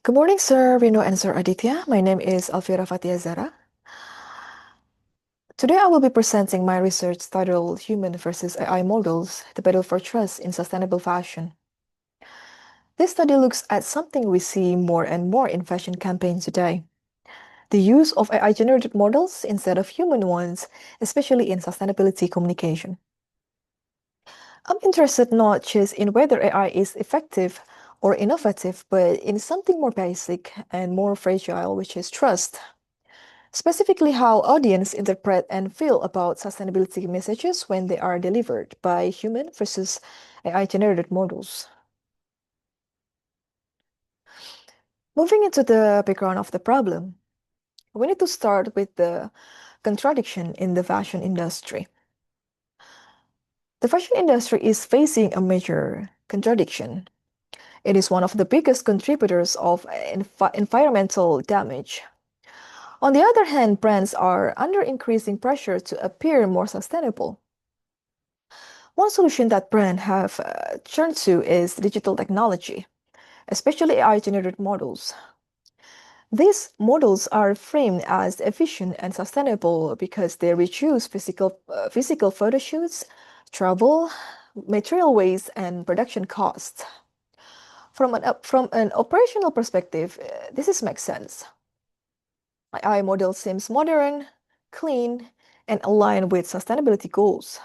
Good morning, Sir Rino and Sir Aditya. My name is Alfira Fathia. Today I will be presenting my research titled Human versus AI Models, the Battle for Trust in Sustainable Fashion. This study looks at something we see more and more in fashion campaigns today. The use of AI-generated models instead of human ones, especially in sustainability communication. I'm interested not just in whether AI is effective or innovative, but in something more basic and more fragile, which is trust. Specifically, how audience interpret and feel about sustainability messages when they are delivered by human versus AI-generated models. Moving into the background of the problem, we need to start with the contradiction in the fashion industry. The fashion industry is facing a major contradiction. It is one of the biggest contributors of environmental damage. On the other hand, brands are under increasing pressure to appear more sustainable. One solution that brands have turned to is digital technology, especially AI-generated models. These models are framed as efficient and sustainable because they reduce physical photo shoots, travel, material waste, and production costs. From an operational perspective, this makes sense. AI model seems modern, clean, and aligned with sustainability goals.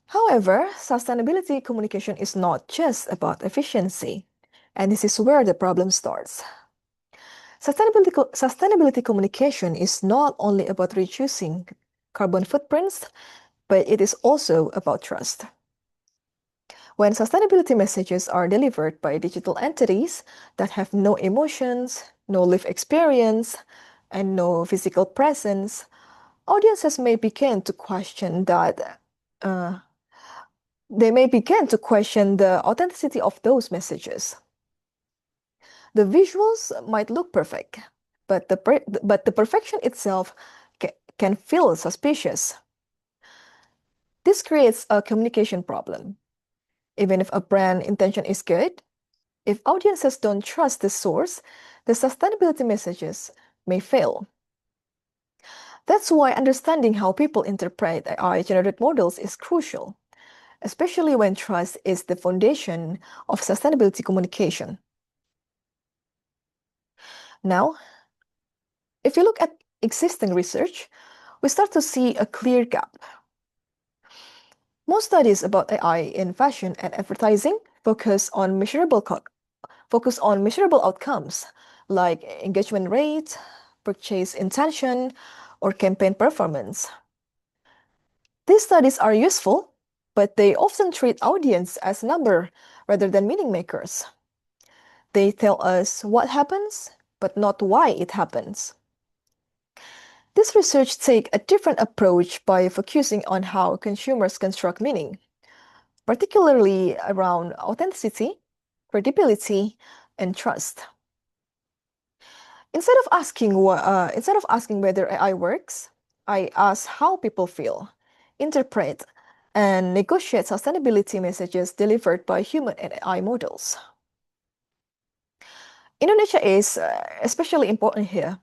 However, sustainability communication is not just about efficiency, and this is where the problem starts. Sustainability communication is not only about reducing carbon footprints, but it is also about trust. When sustainability messages are delivered by digital entities that have no emotions, no lived experience, and no physical presence, audiences may begin to question that. They may begin to question the authenticity of those messages. The visuals might look perfect, but the perfection itself can feel suspicious. This creates a communication problem. Even if a brand intention is good, if audiences don't trust the source, the sustainability messages may fail. That's why understanding how people interpret AI-generated models is crucial, especially when trust is the foundation of sustainability communication. Now, if you look at existing research, we start to see a clear gap. Most studies about AI in fashion and advertising focus on measurable outcomes like engagement rate, purchase intention, or campaign performance. These studies are useful, but they often treat audience as number rather than meaning makers. They tell us what happens, but not why it happens. This research takes a different approach by focusing on how consumers construct meaning, particularly around authenticity, credibility, and trust. Instead of asking whether AI works, I ask how people feel, interpret, and negotiate sustainability messages delivered by human and AI models. Indonesia is especially important here.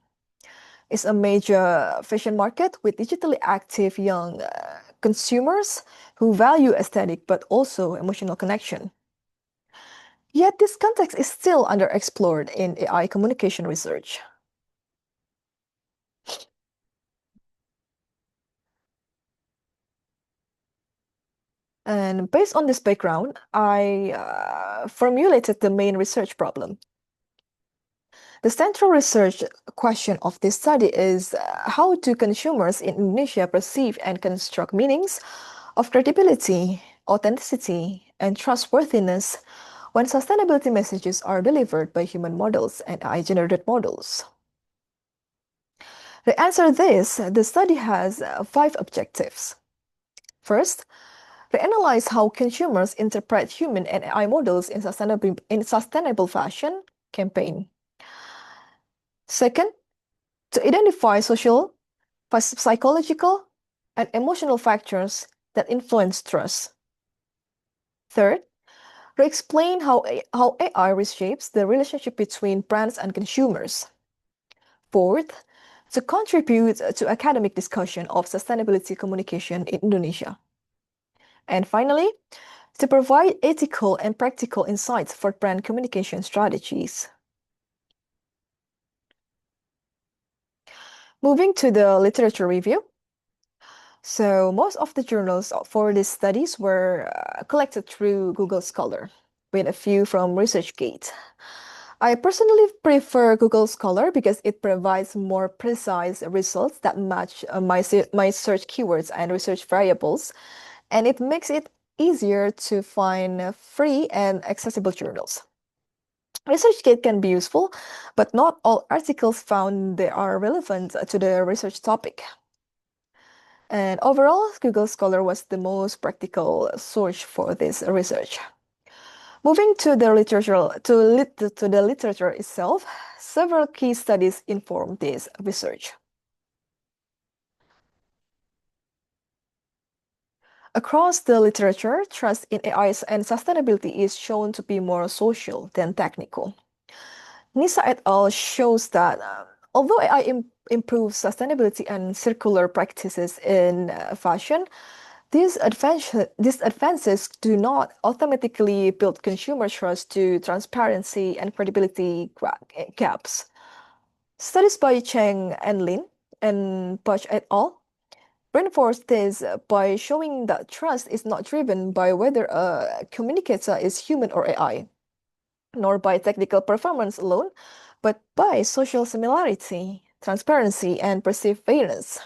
It's a major fashion market with digitally active young consumers who value aesthetic but also emotional connection. Yet this context is still underexplored in AI communication research. And based on this background, I formulated the main research problem. The central research question of this study is how do consumers in Indonesia perceive and construct meanings of credibility, authenticity, and trustworthiness when sustainability messages are delivered by human models and AI-generated models? To answer this, the study has 5 objectives. First, to analyze how consumers interpret human and AI models in sustainable fashion campaign. Second, to identify social, psychological, and emotional factors that influence trust. Third, to explain how AI reshapes the relationship between brands and consumers. Fourth, to contribute to academic discussion of sustainability communication in Indonesia. And finally, to provide ethical and practical insights for brand communication strategies. Moving to the literature review. So most of the journals for these studies were collected through Google Scholar, with a few from ResearchGate. I personally prefer Google Scholar because it provides more precise results that match my search keywords and research variables, and it makes it easier to find free and accessible journals. ResearchGate can be useful, but not all articles found there are relevant to the research topic. And overall, Google Scholar was the most practical source for this research. Moving to the literature itself, several key studies inform this research. Across the literature, trust in AI and sustainability is shown to be more social than technical. Nisa et al. Shows that although AI improves sustainability and circular practices in fashion, these advances do not automatically build consumer trust to transparency and credibility gaps. Studies by Cheng and Lin and Bach et al. Reinforce this by showing that trust is not driven by whether a communicator is human or AI, nor by technical performance alone, but by social similarity, transparency, and perseverance.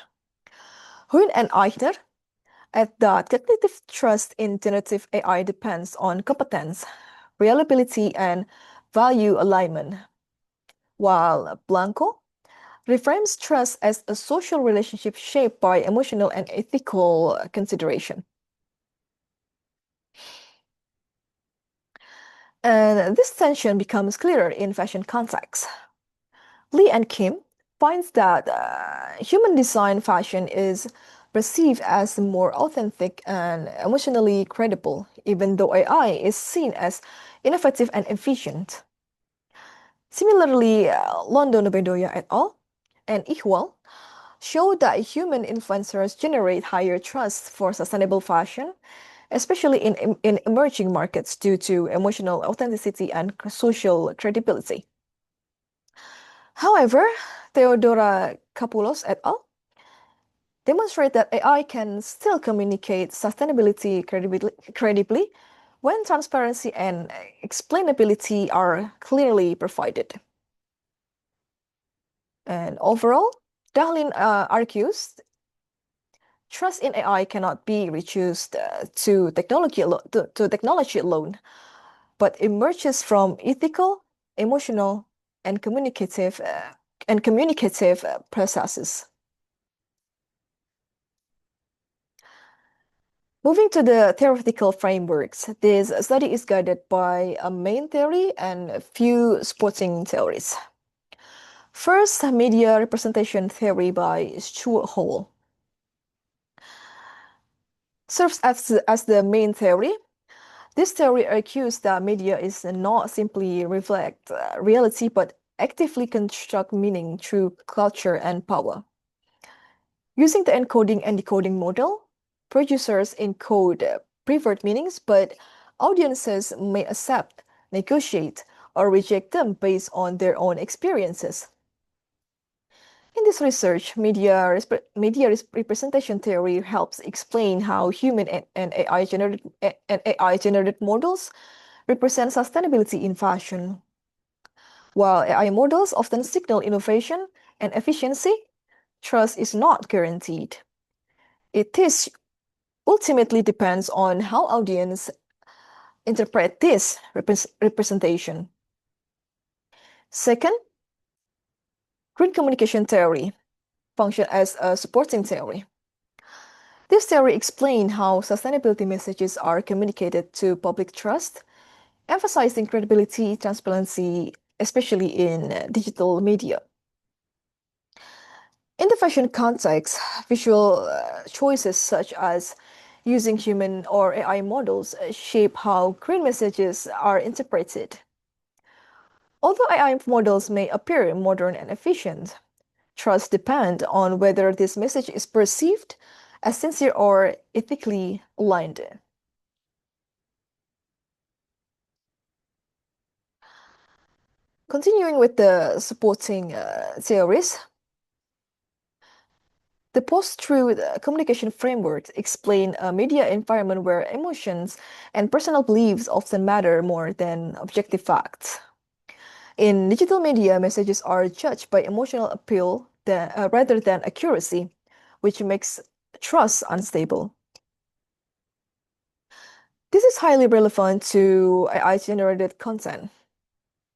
Huynh and Eichner add that cognitive trust in generative AI depends on competence, reliability, and value alignment, while Blanco reframes trust as a social relationship shaped by emotional and ethical consideration. And this tension becomes clearer in fashion context. Lee and Kim finds that human design fashion is perceived as more authentic and emotionally credible, even though AI is seen as innovative and efficient. Similarly, London Bedoya et al. And Ihwal show that human influencers generate higher trust for sustainable fashion, especially in emerging markets due to emotional authenticity and social credibility. However, Theodora Kapoulos et al. Demonstrate that AI can still communicate sustainability credibly when transparency and explainability are clearly provided. And overall, Dahlin argues trust in AI cannot be reduced to technology alone, but emerges from ethical, emotional, and communicative processes. Moving to the theoretical frameworks, this study is guided by a main theory and a few supporting theories. First, media representation theory by Stuart Hall serves as the main theory. This theory argues that media is not simply reflect reality, but actively construct meaning through culture and power. Using the encoding and decoding model, producers encode preferred meanings, but audiences may accept, negotiate, or reject them based on their own experiences. In this research, representation theory helps explain how human and AI-generated models represent sustainability in fashion. While AI models often signal innovation and efficiency, trust is not guaranteed. It is ultimately depends on how audience interpret this representation. Second, green communication theory function as a supporting theory. This theory explains how sustainability messages are communicated to public trust, emphasizing credibility, transparency, especially in digital media. In the fashion context, visual choices such as using human or AI models shape how green messages are interpreted. Although AI models may appear modern and efficient, trust depends on whether this message is perceived as sincere or ethically aligned. Continuing with the supporting theories, the post-truth communication framework explain a media environment where emotions and personal beliefs often matter more than objective facts. In digital media, messages are judged by emotional appeal rather than accuracy, which makes trust unstable. This is highly relevant to AI-generated content.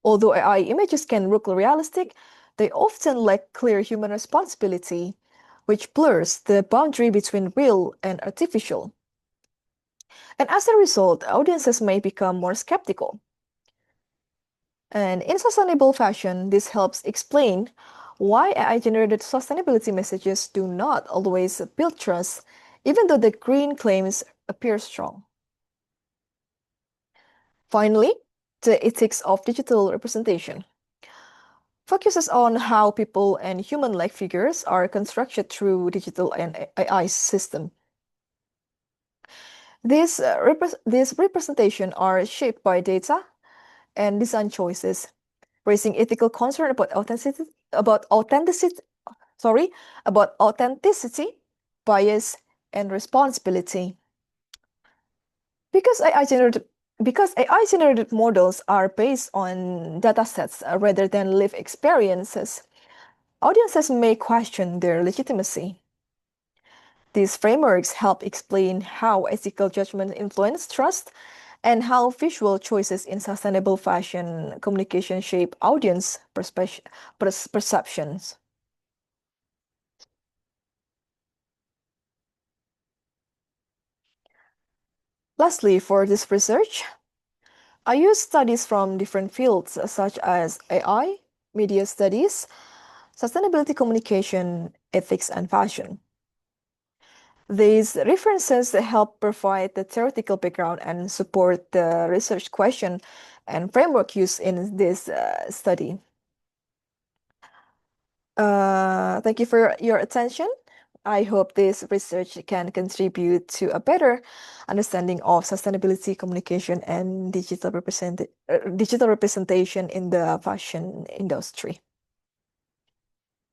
Although AI images can look realistic, they often lack clear human responsibility, which blurs the boundary between real and artificial. And as a result, audiences may become more skeptical. And in sustainable fashion, this helps explain why AI-generated sustainability messages do not always build trust, even though the green claims appear strong. Finally, the ethics of digital representation focuses on how people and human-like figures are constructed through digital and AI system. These representations are shaped by data and design choices, raising ethical concern sorry, about authenticity, bias, and responsibility. Because AI-generated models are based on data sets rather than lived experiences, audiences may question their legitimacy. These frameworks help explain how ethical judgment influence trust and how visual choices in sustainable fashion communication shape audience perceptions. Lastly, for this research, I use studies from different fields such as AI, media studies, sustainability communication, ethics, and fashion. These references help provide the theoretical background and support the research question and framework used in this study. Thank you for your attention. I hope this research can contribute to a better understanding of sustainability communication and digital representation in the fashion industry.